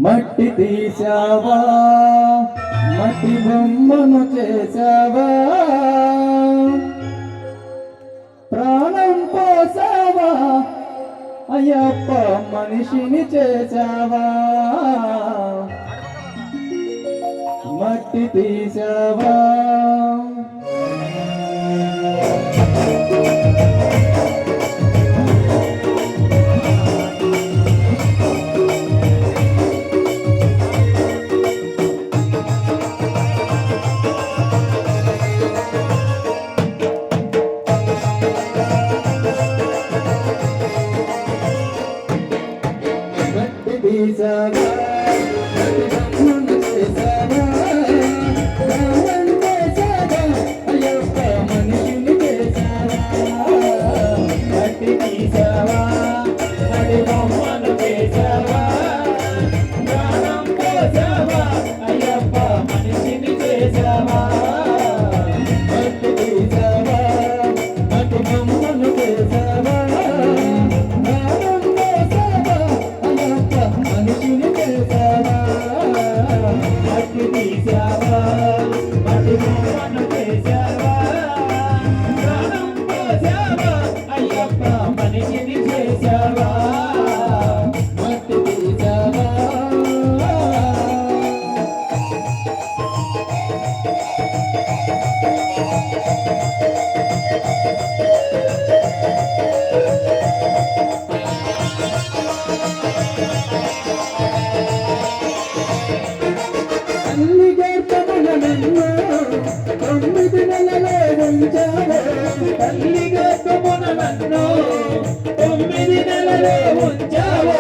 మట్టి తీసావా, మట్టి బొమ్మను చేసావా, ప్రాణం పోసావా, అయ్యప్ప మనిషిని చేసావా, మట్టి తీసావా. తీసావా, మట్టి బొమ్మను చేసావా, ప్రాణం పోసావా, అయ్యప్ప మనిషిని చేసావా, మట్టి తీసావా, మట్టి బొమ్మను చేసావా, ప్రాణం పోసావా, అయ్యప్ప మనిషిని చేసావా, మట్టి తీసావా, మట్టి బొమ్మను చేసావా, మనిషిని చేసావా, మట్టి తీసావా, మట్టి బొమ్మను చేసావా, ప్రాణం పోసావా, అయ్యప్ప మనిషిని చేసావా, మట్టి తీసావా. తొమ్మిది నెలలో ఉంచావో, తల్లి గర్భమున నన్ను 9 నెలలో ఉంచావో,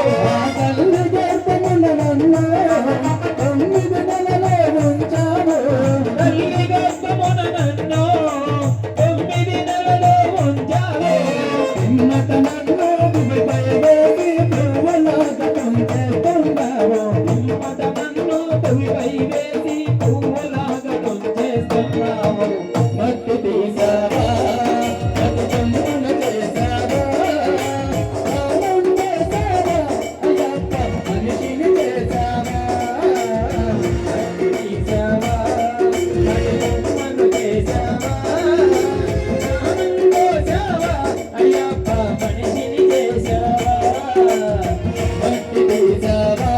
తల్లి గర్భమున నన్ను 9 నెలలో ఉంచావో, తల్లి గర్భమున నన్ను 9 నెలలో ఉంచావో, చిన్నత నన్ను భూమిపై వేసి పువ్వులాగా తుంచేస్తున్నావో, చిన్నత నన్ను భూమిపై వేసి పువ్వులాగా తుంచేస్తున్నావో, మట్టి తీసావా, మట్టి బొమ్మను చేసావా, ప్రాణం చేసావా, అయ్యప్ప మనిషిని చేసావా, మట్టి తీసావా, మట్టి బొమ్మను చేసావా, ప్రాణం పోసావా, అయ్యప్ప మనిషిని చేసావా, మట్టి తీసావా.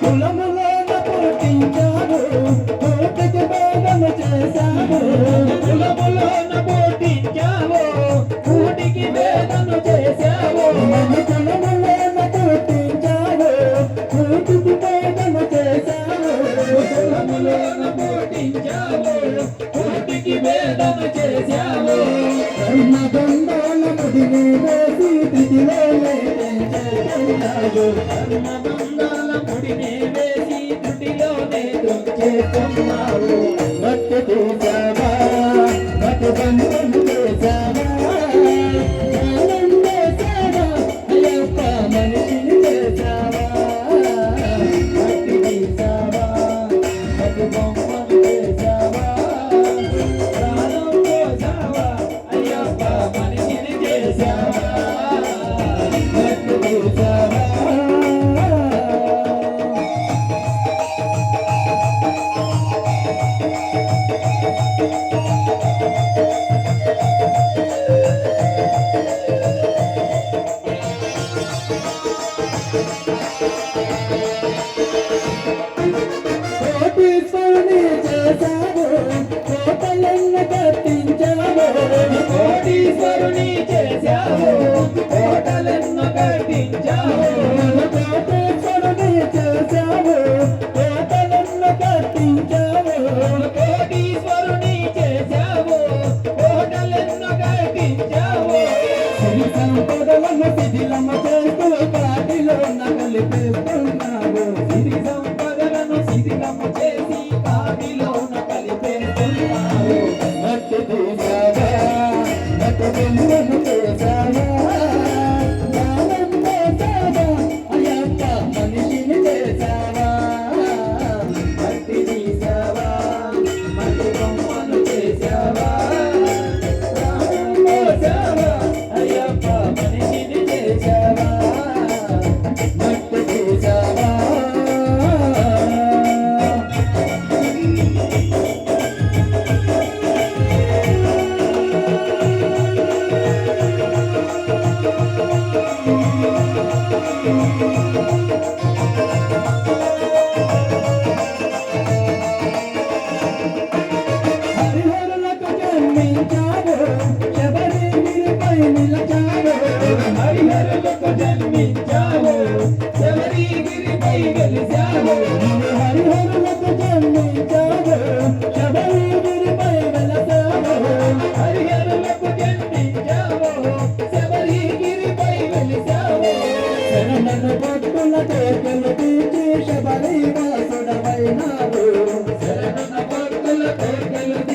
కులములోన పుట్టించావు, కోటికి భేదము చేశావు, కులములోన పుట్టించావు, కోటికి భేదము చేశావు, కులములోన పుట్టించావు, కోటికి భేదము చేశావు, కులములోన పుట్టించావు, కోటికి భేదము చేశావు, కర్మబంధాల ముడిని వేసి దిగిలోనే పెంచేస్తున్నావు, కర్మబంధాల ముడిని వేసి త్రుటిలోనే దొంచేస్తున్నావు, మట్టి తీసావా, మట్టి బొమ్మను చేసావా, ప్రాణం చేసావా, అయ్యప్ప మనిషిని చేసావా, మట్టి తీసావా, మట్టి బొమ్మను చేసావా, ప్రాణం పోసావా, అయ్యప్ప మనిషిని చేసావా, మట్టి తీసావా. కోర్కెలు